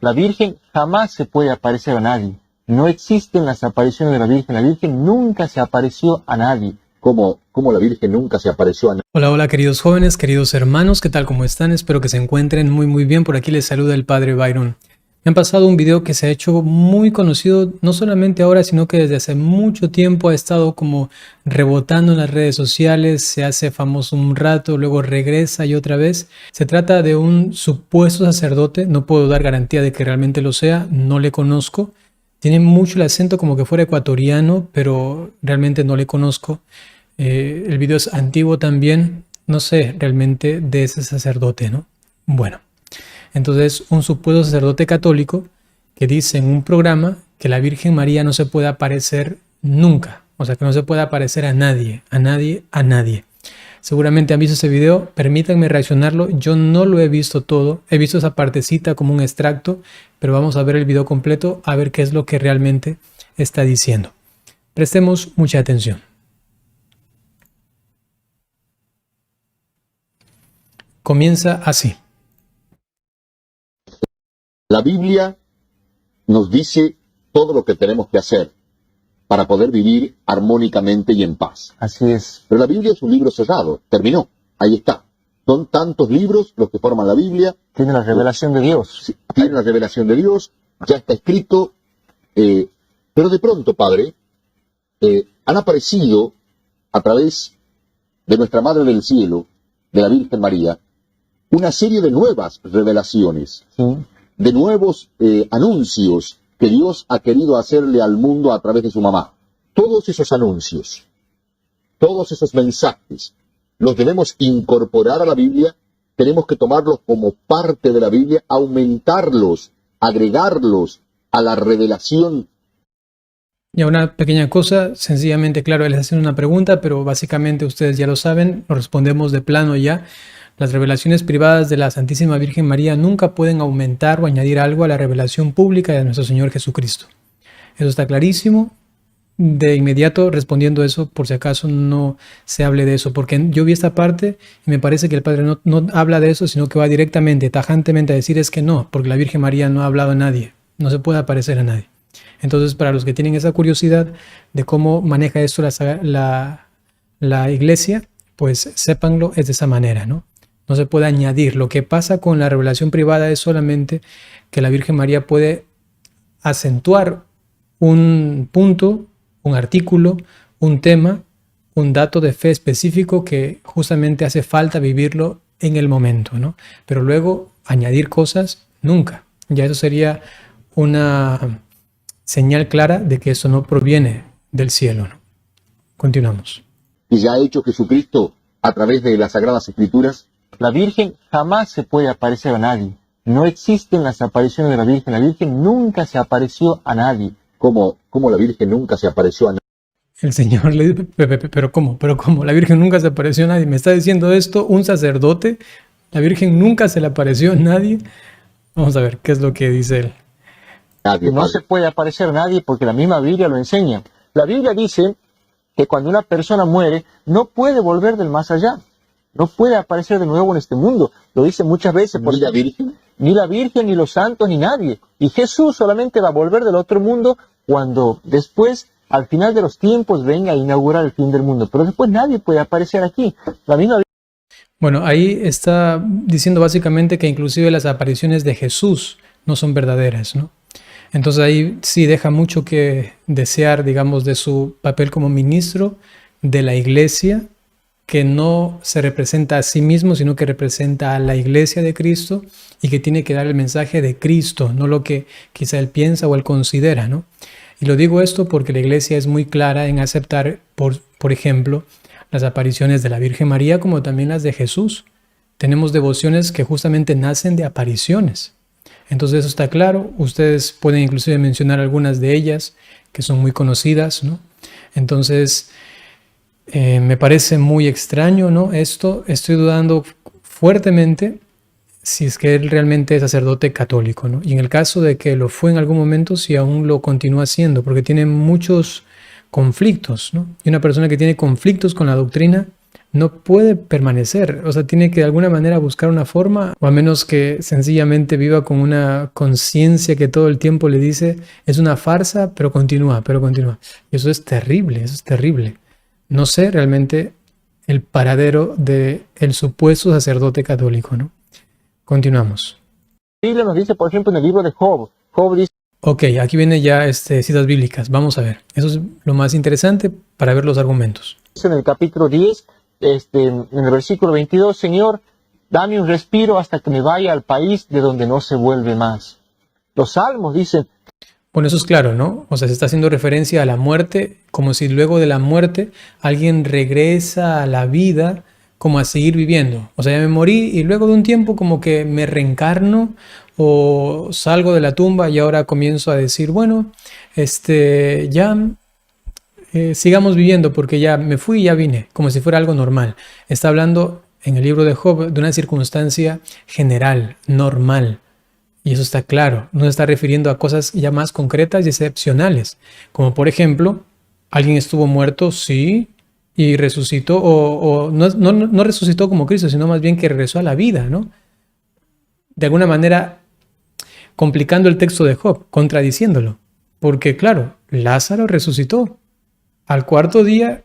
La Virgen jamás se puede aparecer a nadie. No existen las apariciones de la Virgen. La Virgen nunca se apareció a nadie. ¿Cómo la Virgen nunca se apareció a nadie? Hola, hola queridos jóvenes, queridos hermanos, ¿qué tal? ¿Cómo están? Espero que se encuentren muy bien. Por aquí les saluda el Padre Byron. Me han pasado un video que se ha hecho muy conocido, no solamente ahora, sino que desde hace mucho tiempo ha estado como rebotando en las redes sociales, se hace famoso un rato, luego regresa y otra vez. Se trata de un supuesto sacerdote, no puedo dar garantía de que realmente lo sea, no le conozco. Tiene mucho el acento como que fuera ecuatoriano, pero realmente no le conozco. El video es antiguo también, no sé realmente de ese sacerdote, ¿no? Bueno. Entonces, un supuesto sacerdote católico que dice en un programa que la Virgen María no se puede aparecer nunca. O sea, que no se puede aparecer a nadie. Seguramente han visto ese video, permítanme reaccionarlo. Yo no lo he visto todo, he visto esa partecita como un extracto, pero vamos a ver el video completo, a ver qué es lo que realmente está diciendo. Prestemos mucha atención. Comienza así. La Biblia nos dice todo lo que tenemos que hacer para poder vivir armónicamente y en paz. Así es. Pero la Biblia es un libro cerrado, terminó, ahí está. Son tantos libros los que forman la Biblia. Tiene la revelación de Dios. Sí, tiene la revelación de Dios, ya está escrito. Pero de pronto, Padre, han aparecido a través de nuestra Madre del Cielo, de la Virgen María, una serie de nuevas revelaciones. Sí. De nuevos anuncios que Dios ha querido hacerle al mundo a través de su mamá. Todos esos anuncios, todos esos mensajes, los debemos incorporar a la Biblia, tenemos que tomarlos como parte de la Biblia, aumentarlos, agregarlos a la revelación. Y una pequeña cosa, sencillamente, claro, él está haciendo una pregunta, pero básicamente ustedes ya lo saben, lo respondemos de plano ya. Las revelaciones privadas de la Santísima Virgen María nunca pueden aumentar o añadir algo a la revelación pública de nuestro Señor Jesucristo. Eso está clarísimo. De inmediato, respondiendo eso, por si acaso no se hable de eso, porque yo vi esta parte y me parece que el Padre no habla de eso, sino que va directamente, tajantemente a decir es que no, porque la Virgen María no ha hablado a nadie, no se puede aparecer a nadie. Entonces, para los que tienen esa curiosidad de cómo maneja esto la Iglesia, pues sépanlo, es de esa manera, ¿no? No se puede añadir. Lo que pasa con la revelación privada es solamente que la Virgen María puede acentuar un punto, un artículo, un tema, un dato de fe específico que justamente hace falta vivirlo en el momento, ¿no? Pero luego añadir cosas, nunca. Ya eso sería una señal clara de que eso no proviene del cielo, ¿no? Continuamos. Que ya ha hecho Jesucristo a través de las Sagradas Escrituras. La Virgen jamás se puede aparecer a nadie. No existen las apariciones de la Virgen. La Virgen nunca se apareció a nadie. ¿Cómo la Virgen nunca se apareció a nadie? El Señor le dice, ¿pero cómo? La Virgen nunca se apareció a nadie. ¿Me está diciendo esto un sacerdote? La Virgen nunca se le apareció a nadie. Vamos a ver qué es lo que dice él. Nadie, No se puede aparecer a nadie porque la misma Biblia lo enseña. La Biblia dice que cuando una persona muere, no puede volver del más allá. No puede aparecer de nuevo en este mundo. Lo dice muchas veces. ¿Ni la Virgen? Ni la Virgen, ni los santos, ni nadie. Y Jesús solamente va a volver del otro mundo cuando después, al final de los tiempos, venga a inaugurar el fin del mundo. Pero después nadie puede aparecer aquí. La misma. Bueno, ahí está diciendo básicamente que inclusive las apariciones de Jesús no son verdaderas, ¿no? Entonces ahí sí deja mucho que desear, digamos, de su papel como ministro de la Iglesia, que no se representa a sí mismo, sino que representa a la Iglesia de Cristo y que tiene que dar el mensaje de Cristo, no lo que quizá él piensa o él considera, ¿no? Y lo digo esto porque la Iglesia es muy clara en aceptar, por ejemplo, las apariciones de la Virgen María como también las de Jesús. Tenemos devociones que justamente nacen de apariciones. Entonces eso está claro. Ustedes pueden inclusive mencionar algunas de ellas que son muy conocidas, ¿no? Entonces me parece muy extraño, ¿no? Esto estoy dudando fuertemente si es que él realmente es sacerdote católico, ¿no? Y en el caso de que lo fue en algún momento, si aún lo continúa siendo, porque tiene muchos conflictos, ¿no? Y una persona que tiene conflictos con la doctrina no puede permanecer. O sea, tiene que de alguna manera buscar una forma, o a menos que sencillamente viva con una conciencia que todo el tiempo le dice, es una farsa, pero continúa, pero continúa. Y eso es terrible, eso es terrible. No sé realmente el paradero del supuesto sacerdote católico, ¿no? Continuamos. La Biblia nos dice, por ejemplo, en el libro de Job, Job dice Ok, aquí viene ya citas bíblicas. Vamos a ver. Eso es lo más interesante para ver los argumentos. en el capítulo 10, en el versículo 22, Señor, dame un respiro hasta que me vaya al país de donde no se vuelve más. Los salmos dicen, Bueno, eso es claro, ¿no? O sea, se está haciendo referencia a la muerte, como si luego de la muerte alguien regresa a la vida como a seguir viviendo. O sea, ya me morí y luego de un tiempo como que me reencarno o salgo de la tumba y ahora comienzo a decir, bueno, ya sigamos viviendo porque ya me fui y ya vine, como si fuera algo normal. Está hablando en el libro de Job de una circunstancia general, normal. Y eso está claro, no se está refiriendo a cosas ya más concretas y excepcionales, como por ejemplo, alguien estuvo muerto, sí, y resucitó, o no resucitó como Cristo, sino más bien que regresó a la vida, ¿no? De alguna manera complicando el texto de Job, contradiciéndolo, porque claro, Lázaro resucitó al cuarto día.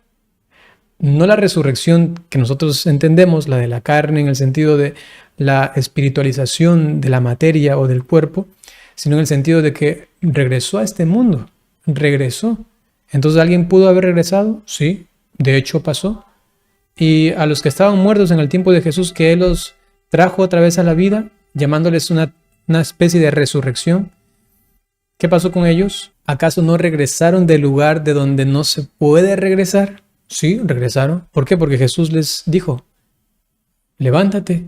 No la resurrección que nosotros entendemos, la de la carne en el sentido de la espiritualización de la materia o del cuerpo, sino en el sentido de que regresó a este mundo, regresó. Entonces, ¿alguien pudo haber regresado? Sí, de hecho pasó. Y a los que estaban muertos en el tiempo de Jesús, que Él los trajo otra vez a la vida, llamándoles una especie de resurrección, ¿qué pasó con ellos? ¿Acaso no regresaron del lugar de donde no se puede regresar? Sí, regresaron. ¿Por qué? Porque Jesús les dijo, levántate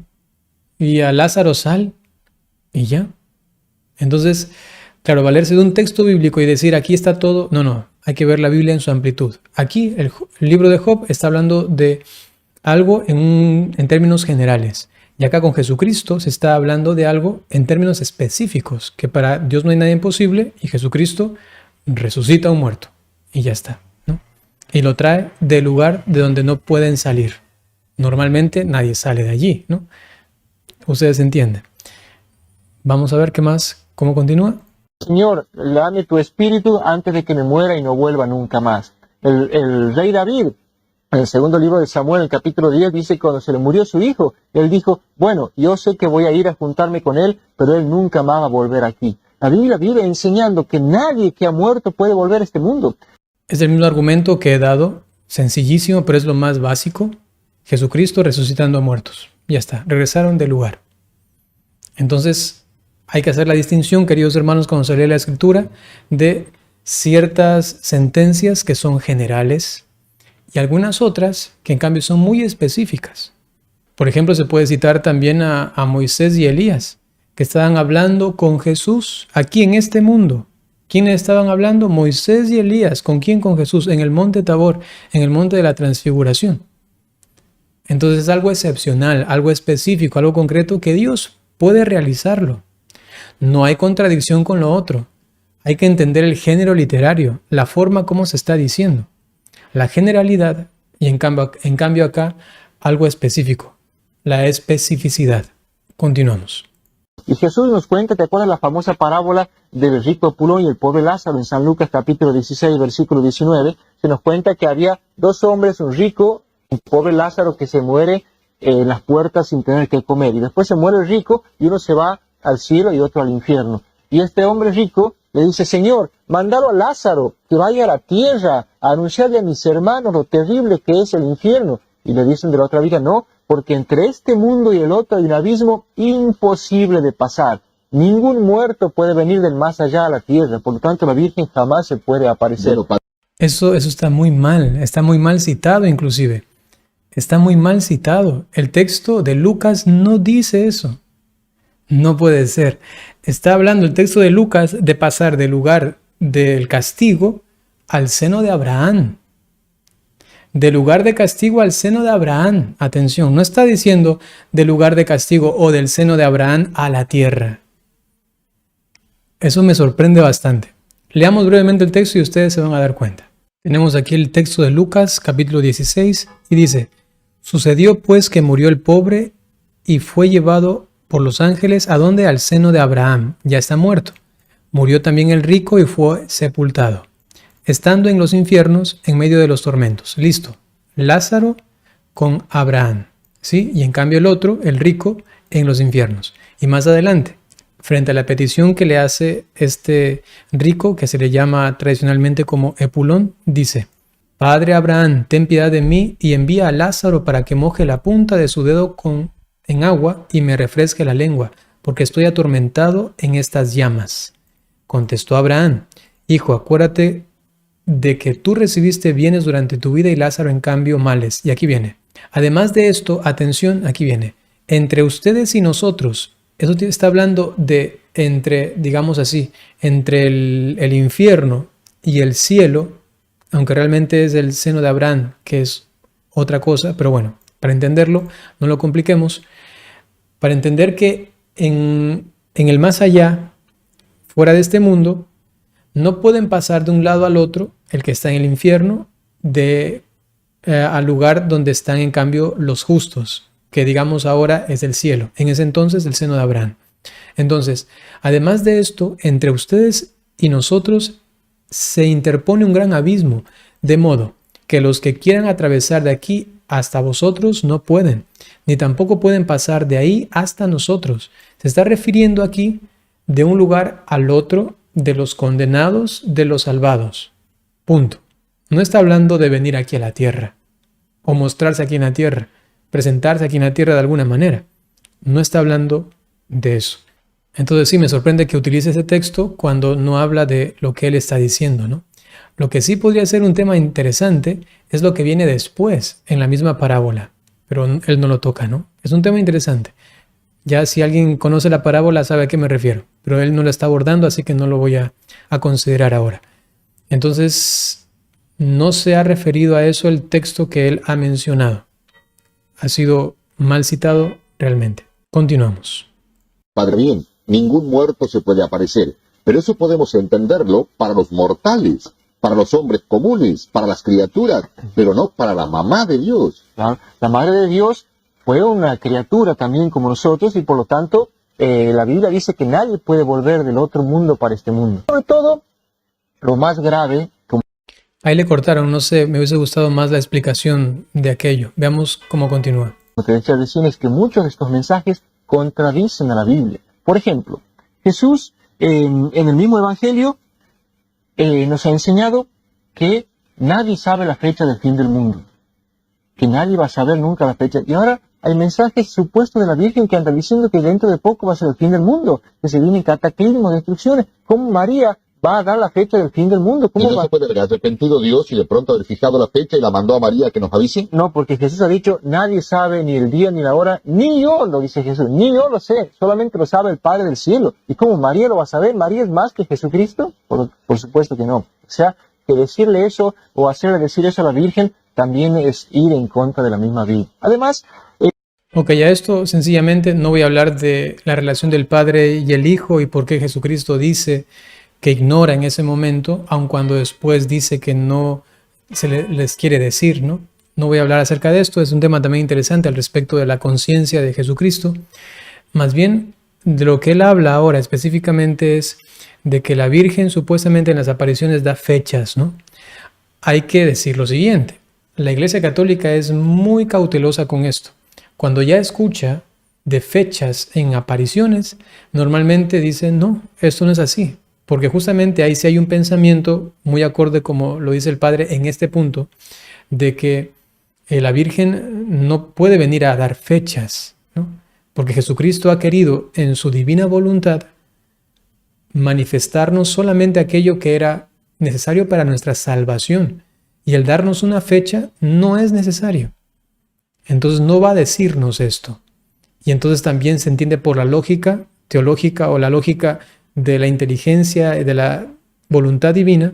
y a Lázaro sal y ya. Entonces, claro, valerse de un texto bíblico y decir aquí está todo, no, hay que ver la Biblia en su amplitud. Aquí el libro de Job está hablando de algo en términos generales. Y acá con Jesucristo se está hablando de algo en términos específicos, que para Dios no hay nada imposible y Jesucristo resucita a un muerto y ya está. Y lo trae del lugar de donde no pueden salir. Normalmente nadie sale de allí, ¿no? Ustedes entienden. Vamos a ver qué más, cómo continúa. Señor, dame tu espíritu antes de que me muera y no vuelva nunca más. El rey David, en el segundo libro de Samuel, en el capítulo 10, dice que cuando se le murió su hijo, él dijo, bueno, yo sé que voy a ir a juntarme con él, pero él nunca más va a volver aquí. La Biblia vive enseñando que nadie que ha muerto puede volver a este mundo. Es el mismo argumento que he dado, sencillísimo, pero es lo más básico. Jesucristo resucitando a muertos. Ya está, regresaron del lugar. Entonces, hay que hacer la distinción, queridos hermanos, cuando se lee la Escritura, de ciertas sentencias que son generales y algunas otras que en cambio son muy específicas. Por ejemplo, se puede citar también a Moisés y Elías, que estaban hablando con Jesús aquí en este mundo. ¿Quiénes estaban hablando? Moisés y Elías. ¿Con quién? Con Jesús, en el monte Tabor, en el monte de la transfiguración. Entonces es algo excepcional, algo específico, algo concreto que Dios puede realizarlo. No hay contradicción con lo otro. Hay que entender el género literario, la forma como se está diciendo. La generalidad y en cambio acá algo específico, la especificidad. Continuamos. Y Jesús nos cuenta, ¿te acuerdas la famosa parábola del rico Pulón y el pobre Lázaro en San Lucas capítulo 16, versículo 19? Se nos cuenta que había dos hombres, un rico y un pobre Lázaro que se muere en las puertas sin tener que comer. Y después se muere el rico y uno se va al cielo y otro al infierno. Y este hombre rico le dice, Señor, mandalo a Lázaro que vaya a la tierra a anunciarle a mis hermanos lo terrible que es el infierno. Y le dicen de la otra vida, no, porque entre este mundo y el otro hay un abismo imposible de pasar. Ningún muerto puede venir del más allá a la tierra, por lo tanto la Virgen jamás se puede aparecer. Eso está muy mal citado inclusive. Está muy mal citado. El texto de Lucas no dice eso. No puede ser. Está hablando el texto de Lucas de pasar del lugar del castigo al seno de Abraham. Del lugar de castigo al seno de Abraham. Atención, no está diciendo del lugar de castigo o del seno de Abraham a la tierra. Eso me sorprende bastante. Leamos brevemente el texto y ustedes se van a dar cuenta. Tenemos aquí el texto de Lucas, capítulo 16, y dice, Sucedió pues que murió el pobre y fue llevado por los ángeles ¿a dónde? Al seno de Abraham. Ya está muerto. Murió también el rico y fue sepultado, estando en los infiernos en medio de los tormentos. Listo. Lázaro con Abraham, ¿sí? Y en cambio el otro, el rico, en los infiernos. Y más adelante, frente a la petición que le hace este rico, que se le llama tradicionalmente como Epulón, dice: Padre Abraham, ten piedad de mí y envía a Lázaro para que moje la punta de su dedo en agua y me refresque la lengua, porque estoy atormentado en estas llamas. Contestó Abraham: Hijo, acuérdate de que tú recibiste bienes durante tu vida y Lázaro en cambio males. Y aquí viene. Además de esto, atención, aquí viene. Entre ustedes y nosotros, eso está hablando de entre, digamos así, entre el infierno y el cielo, aunque realmente es el seno de Abraham, que es otra cosa, pero bueno, para entenderlo, no lo compliquemos. Para entender que en el más allá, fuera de este mundo, no pueden pasar de un lado al otro, el que está en el infierno, al lugar donde están en cambio los justos, que digamos ahora es el cielo, en ese entonces el seno de Abraham. Entonces, además de esto, entre ustedes y nosotros se interpone un gran abismo, de modo que los que quieran atravesar de aquí hasta vosotros no pueden, ni tampoco pueden pasar de ahí hasta nosotros. Se está refiriendo aquí de un lugar al otro, de los condenados, de los salvados. Punto. No está hablando de venir aquí a la tierra, o mostrarse aquí en la tierra, presentarse aquí en la tierra de alguna manera. No está hablando de eso. Entonces sí, me sorprende que utilice ese texto cuando no habla de lo que él está diciendo, ¿no? Lo que sí podría ser un tema interesante es lo que viene después en la misma parábola, pero él no lo toca, ¿no? Es un tema interesante. Ya si alguien conoce la parábola sabe a qué me refiero, pero él no la está abordando, así que no lo voy a considerar ahora. Entonces, no se ha referido a eso el texto que él ha mencionado. Ha sido mal citado realmente. Continuamos. Padre bien, ningún muerto se puede aparecer, pero eso podemos entenderlo para los mortales, para los hombres comunes, para las criaturas, pero no para la mamá de Dios. La Madre de Dios fue una criatura también como nosotros y por lo tanto la Biblia dice que nadie puede volver del otro mundo para este mundo. Sobre todo, lo más grave... Ahí le cortaron, no sé, me hubiese gustado más la explicación de aquello. Veamos cómo continúa. Lo que decía recién es que muchos de estos mensajes contradicen a la Biblia. Por ejemplo, Jesús en el mismo Evangelio nos ha enseñado que nadie sabe la fecha del fin del mundo, que nadie va a saber nunca la fecha. Y ahora hay mensajes supuestos de la Virgen que andan diciendo que dentro de poco va a ser el fin del mundo, que se vienen cataclismos, destrucciones. ¿Cómo María va a dar la fecha del fin del mundo? ¿Cómo ¿Y no se puede haber arrepentido Dios y de pronto haber fijado la fecha y la mandó a María que nos avise? No, porque Jesús ha dicho, nadie sabe ni el día ni la hora, ni yo, lo dice Jesús, ni yo lo sé, solamente lo sabe el Padre del cielo. ¿Y cómo María lo va a saber? ¿María es más que Jesucristo? Por supuesto que no. O sea, que decirle eso o hacerle decir eso a la Virgen también es ir en contra de la misma Biblia. Además... Ok, a esto sencillamente no voy a hablar de la relación del Padre y el Hijo y por qué Jesucristo dice que ignora en ese momento, aun cuando después dice que no se les quiere decir, ¿no? No voy a hablar acerca de esto, es un tema también interesante al respecto de la conciencia de Jesucristo. Más bien, de lo que él habla ahora específicamente es de que la Virgen supuestamente en las apariciones da fechas, ¿no? Hay que decir lo siguiente, la Iglesia Católica es muy cautelosa con esto. Cuando ya escucha de fechas en apariciones, normalmente dice, no, esto no es así. Porque justamente ahí sí hay un pensamiento muy acorde, como lo dice el Padre en este punto, de que la Virgen no puede venir a dar fechas, ¿no? Porque Jesucristo ha querido en su divina voluntad manifestarnos solamente aquello que era necesario para nuestra salvación. Y el darnos una fecha no es necesario. Entonces no va a decirnos esto. Y entonces también se entiende por la lógica teológica o la lógica de la inteligencia y de la voluntad divina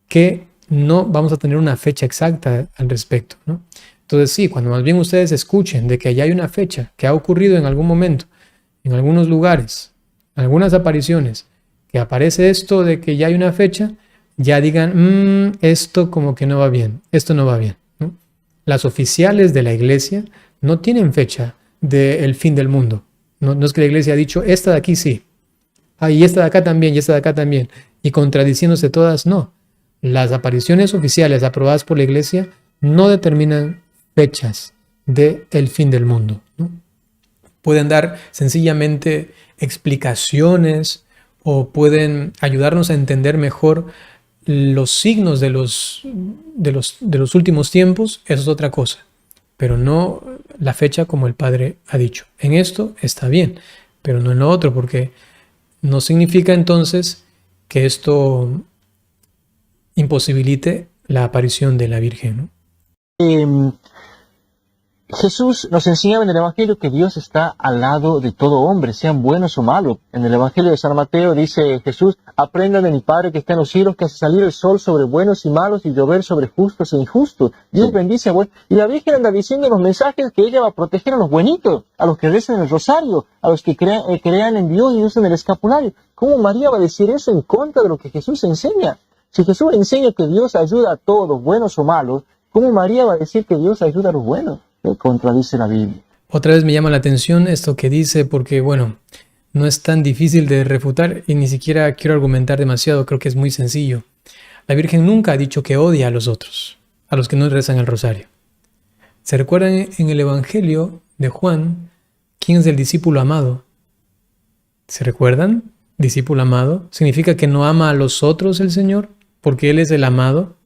que no vamos a tener una fecha exacta al respecto, ¿no? Entonces sí, cuando más bien ustedes escuchen de que ya hay una fecha que ha ocurrido en algún momento, en algunos lugares, algunas apariciones, que aparece esto de que ya hay una fecha, ya digan, esto como que no va bien, esto no va bien, ¿no? las oficiales de la iglesia no tienen fecha del fin del mundo. No es que la iglesia ha dicho, esta de aquí sí, y esta de acá también, y esta de acá también, y contradiciéndose todas, no. Las apariciones oficiales aprobadas por la iglesia no determinan fechas del fin del mundo, ¿no? Pueden dar sencillamente explicaciones o pueden ayudarnos a entender mejor los signos de los últimos tiempos. Eso es otra cosa, pero no la fecha como el Padre ha dicho. En esto está bien, pero no en lo otro, porque no significa entonces que esto imposibilite la aparición de la Virgen, ¿no? Jesús nos enseñaba en el Evangelio que Dios está al lado de todo hombre, sean buenos o malos. En el Evangelio de San Mateo dice Jesús, aprendan de mi Padre que está en los cielos, que hace salir el sol sobre buenos y malos y llover sobre justos e injustos. Dios bendice a buenos. Y la Virgen anda diciendo en los mensajes que ella va a proteger a los buenitos, a los que rezan el rosario, a los que crean en Dios y usan el escapulario. ¿Cómo María va a decir eso en contra de lo que Jesús enseña? Si Jesús enseña que Dios ayuda a todos, buenos o malos, ¿cómo María va a decir que Dios ayuda a los buenos? Contradice la Biblia. Otra vez me llama la atención esto que dice, porque bueno, no es tan difícil de refutar y ni siquiera quiero argumentar demasiado, creo que es muy sencillo. La Virgen nunca ha dicho que odia a los otros, a los que no rezan el rosario. ¿Se recuerdan en el Evangelio de Juan quién es el discípulo amado? ¿Se recuerdan? Discípulo amado. ¿Significa que no ama a los otros el Señor? Porque Él es el amado.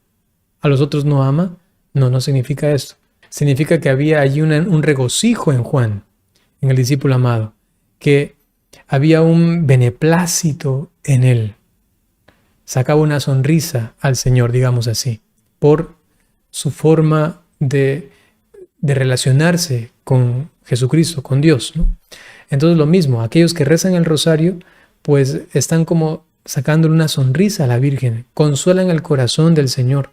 ¿A los otros no ama? No, no significa esto. Significa que había allí un regocijo en Juan, en el discípulo amado, que había un beneplácito en él. Sacaba una sonrisa al Señor, digamos así, por su forma de relacionarse con Jesucristo, con Dios, ¿no? Entonces lo mismo, aquellos que rezan el rosario, pues están como sacándole una sonrisa a la Virgen, consuelan el corazón del Señor.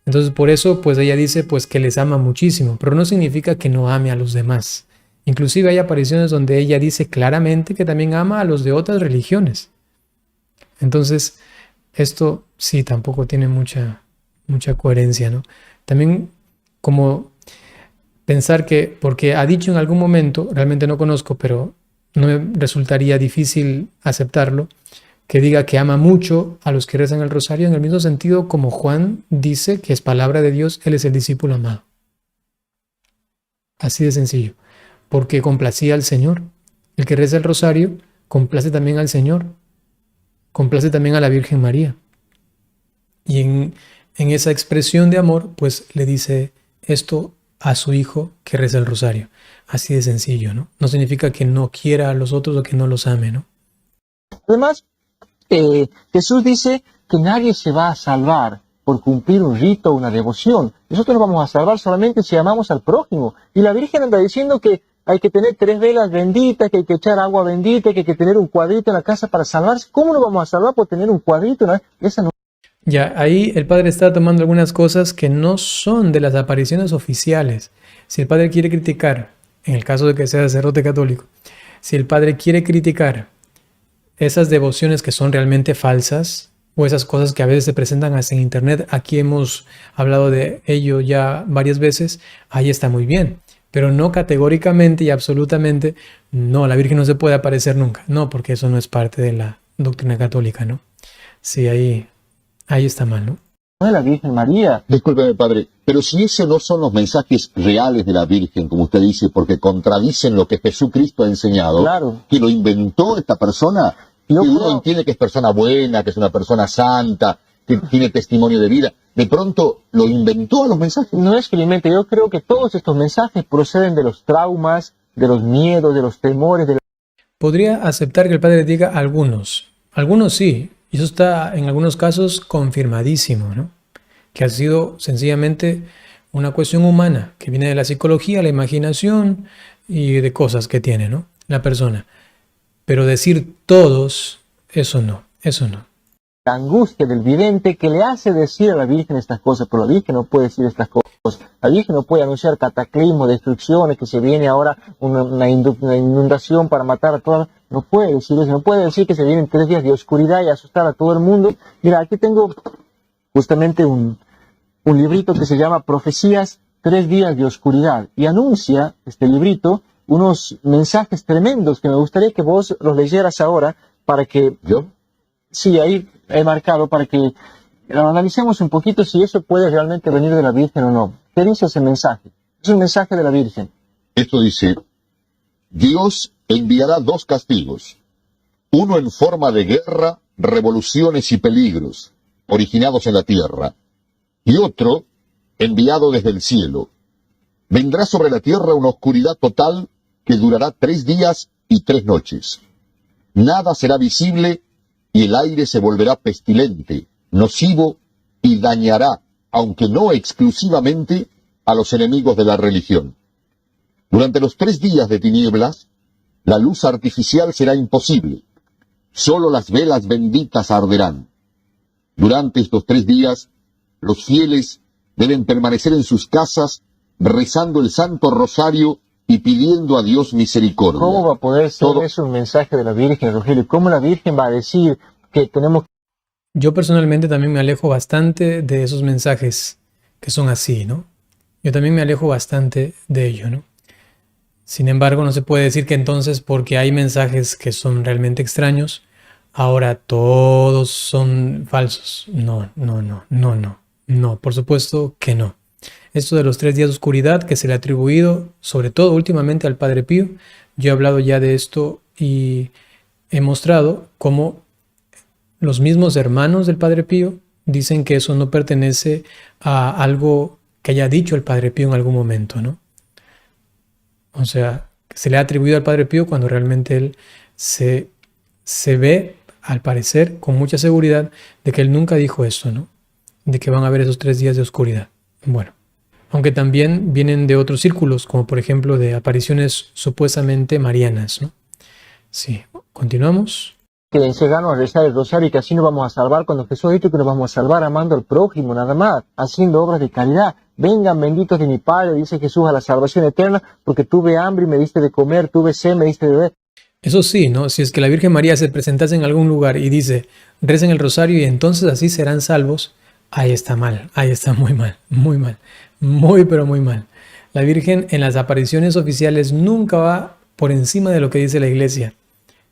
Entonces por eso pues ella dice pues que les ama muchísimo, pero no significa que no ame a los demás. Inclusive hay apariciones donde ella dice claramente que también ama a los de otras religiones. Entonces esto sí tampoco tiene mucha coherencia, ¿no? También como pensar que, porque ha dicho en algún momento, realmente no conozco, pero no me resultaría difícil aceptarlo, que diga que ama mucho a los que rezan el rosario en el mismo sentido como Juan dice que es palabra de Dios, él es el discípulo amado. Así de sencillo, porque complacía al Señor. El que reza el rosario complace también al Señor, complace también a la Virgen María. Y en esa expresión de amor, pues le dice esto a su hijo que reza el rosario. Así de sencillo, ¿no? No significa que no quiera a los otros o que no los ame, ¿no? Además, Jesús dice que nadie se va a salvar por cumplir un rito o una devoción. Nosotros nos vamos a salvar solamente si amamos al prójimo. Y la Virgen anda diciendo que hay que tener 3 velas benditas, que hay que echar agua bendita, que hay que tener un cuadrito en la casa para salvarse. ¿Cómo nos vamos a salvar por tener un cuadrito? Esa no. Ya, ahí el Padre está tomando algunas cosas que no son de las apariciones oficiales. Si el Padre quiere criticar, en el caso de que sea sacerdote católico, si el Padre quiere criticar esas devociones que son realmente falsas o esas cosas que a veces se presentan hasta en internet, aquí hemos hablado de ello ya varias veces, ahí está muy bien, pero no categóricamente y absolutamente, no, la Virgen no se puede aparecer nunca, no, porque eso no es parte de la doctrina católica, ¿no? Sí, ahí está mal, ¿no? No es la Virgen María. Discúlpeme, padre, pero si esos no son los mensajes reales de la Virgen, como usted dice, porque contradicen lo que Jesucristo ha enseñado, Claro. que lo inventó esta persona, Yo que uno creo- entiende que es persona buena, que es una persona santa, que tiene testimonio de vida, de pronto lo inventó a los mensajes. No es que lo invente, yo creo que todos estos mensajes proceden de los traumas, de los miedos, de los temores, de Podría aceptar que el Padre diga algunos sí, y eso está en algunos casos confirmadísimo, ¿no? Que ha sido sencillamente una cuestión humana, que viene de la psicología, la imaginación y de cosas que tiene, ¿no? La persona. Pero decir todos, eso no. la angustia del vidente que le hace decir a la Virgen estas cosas, pero la Virgen no puede decir estas cosas. La Virgen no puede anunciar cataclismos, destrucciones, que se viene ahora una inundación para matar a todas. No puede decir eso, no puede decir que se vienen 3 días de oscuridad y asustar a todo el mundo. Mira, aquí tengo justamente un librito que se llama Profecías 3 días de oscuridad y anuncia este librito unos mensajes tremendos que me gustaría que vos los leyeras ahora para que, ¿Yo? sí, ahí he marcado para que lo analicemos un poquito si eso puede realmente venir de la Virgen o no. ¿Qué dice ese mensaje? Es un mensaje de la Virgen. Esto dice, Dios enviará 2 castigos, uno en forma de guerra, revoluciones y peligros, originados en la tierra, y otro enviado desde el cielo. Vendrá sobre la tierra una oscuridad total que durará 3 días y 3 noches. Nada será visible y el aire se volverá pestilente, nocivo y dañará, aunque no exclusivamente, a los enemigos de la religión. Durante los 3 días de tinieblas, la luz artificial será imposible. Solo las velas benditas arderán. Durante estos 3 días, los fieles deben permanecer en sus casas, rezando el Santo Rosario y pidiendo a Dios misericordia. ¿Cómo va a poder ser Todo- eso un mensaje de la Virgen, Rogelio? ¿Cómo la Virgen va a decir que tenemos Yo personalmente también me alejo bastante de esos mensajes que son así, ¿no? Yo también me alejo bastante de ello, ¿no? Sin embargo, no se puede decir que entonces porque hay mensajes que son realmente extraños, ahora todos son falsos. No, no, no, no, no, no, por supuesto que no. Esto de los 3 días de oscuridad que se le ha atribuido, sobre todo últimamente al Padre Pío, yo he hablado ya de esto y he mostrado cómo los mismos hermanos del Padre Pío dicen que eso no pertenece a algo que haya dicho el Padre Pío en algún momento, ¿no? O sea, que se le ha atribuido al Padre Pío cuando realmente él se ve, al parecer, con mucha seguridad de que él nunca dijo eso, ¿no? De que van a haber esos 3 días de oscuridad. Bueno, aunque también vienen de otros círculos, como por ejemplo de apariciones supuestamente marianas, ¿no? Sí, continuamos. que enseñarnos a rezar el rosario y que así nos vamos a salvar cuando Jesús ha dicho que nos vamos a salvar amando al prójimo, nada más, haciendo obras de caridad? Vengan benditos de mi Padre, dice Jesús, a la salvación eterna, porque tuve hambre y me diste de comer, tuve sed, me diste de beber. Eso sí, ¿no? Si es que la Virgen María se presentase en algún lugar y dice, recen el rosario y entonces así serán salvos, ahí está mal, ahí está muy mal, muy pero muy mal. La Virgen en las apariciones oficiales nunca va por encima de lo que dice la Iglesia.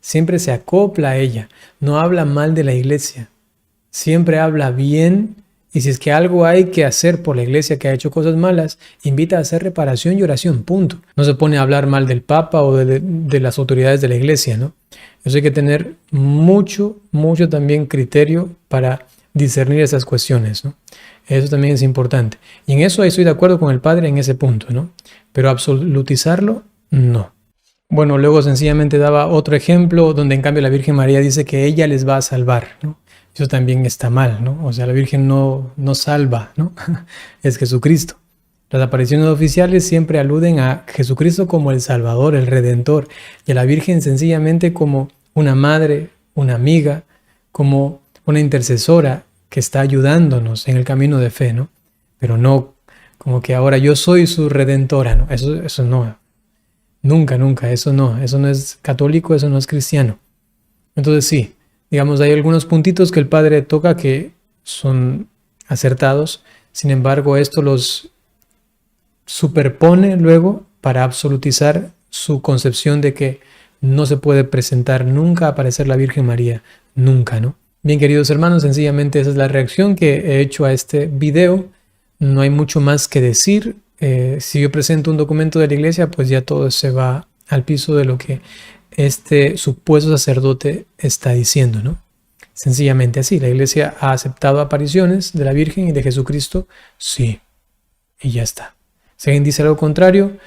Siempre se acopla a ella, no habla mal de la Iglesia, siempre habla bien. Y si es que algo hay que hacer por la Iglesia que ha hecho cosas malas, invita a hacer reparación y oración, punto. No se pone a hablar mal del Papa o de las autoridades de la Iglesia, ¿no? Eso hay que tener mucho también criterio para discernir esas cuestiones, ¿no? Eso también es importante. Y en eso estoy de acuerdo con el Padre en ese punto, ¿no? Pero absolutizarlo, no. Bueno, luego sencillamente daba otro ejemplo donde en cambio la Virgen María dice que ella les va a salvar, ¿no? Eso también está mal, ¿no? O sea, la Virgen no salva, ¿no? Es Jesucristo. Las apariciones oficiales siempre aluden a Jesucristo como el Salvador, el Redentor, y a la Virgen sencillamente como una madre, una amiga, como una intercesora que está ayudándonos en el camino de fe, ¿no? Pero no como que ahora yo soy su redentora, ¿no? Eso no. Nunca, eso no es católico, eso no es cristiano. Entonces sí, digamos, hay algunos puntitos que el Padre toca que son acertados, sin embargo, esto los superpone luego para absolutizar su concepción de que no se puede presentar nunca, aparecer la Virgen María, nunca, ¿no? Bien, queridos hermanos, sencillamente esa es la reacción que he hecho a este video. No hay mucho más que decir. Si yo presento un documento de la Iglesia, pues ya todo se va al piso de lo que este supuesto sacerdote está diciendo, ¿no? Sencillamente así, la Iglesia ha aceptado apariciones de la Virgen y de Jesucristo, sí, y ya está. Si alguien dice algo contrario,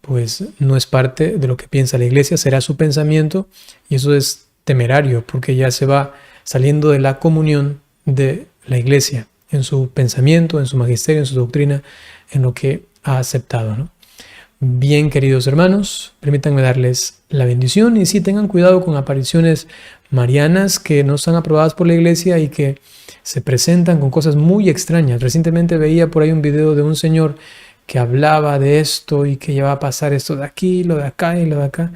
pues no es parte de lo que piensa la Iglesia, será su pensamiento, y eso es temerario, porque ya se va saliendo de la comunión de la Iglesia, en su pensamiento, en su magisterio, en su doctrina, en lo que ha aceptado, ¿no? Bien, queridos hermanos, permítanme darles la bendición y sí, tengan cuidado con apariciones marianas que no están aprobadas por la Iglesia y que se presentan con cosas muy extrañas. Recientemente veía por ahí un video de un señor que hablaba de esto y que ya va a pasar esto de aquí, lo de acá y lo de acá.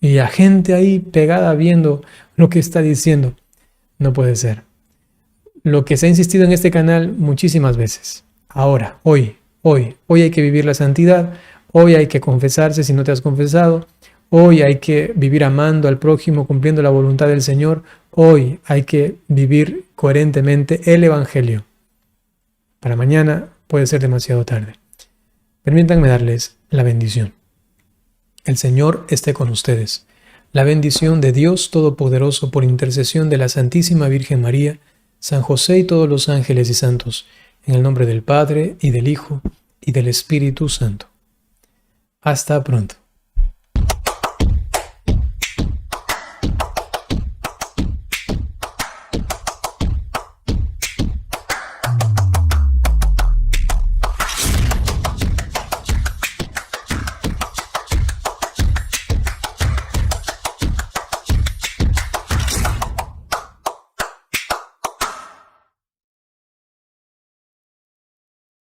Y la gente ahí pegada viendo lo que está diciendo. No puede ser. Lo que se ha insistido en este canal muchísimas veces. Ahora, hoy, Hoy hay que vivir la santidad, hoy hay que confesarse si no te has confesado, hoy hay que vivir amando al prójimo, cumpliendo la voluntad del Señor, hoy hay que vivir coherentemente el Evangelio. Para mañana puede ser demasiado tarde. Permítanme darles la bendición. El Señor esté con ustedes. La bendición de Dios Todopoderoso por intercesión de la Santísima Virgen María, San José y todos los ángeles y santos, en el nombre del Padre, y del Hijo, y del Espíritu Santo. Hasta pronto.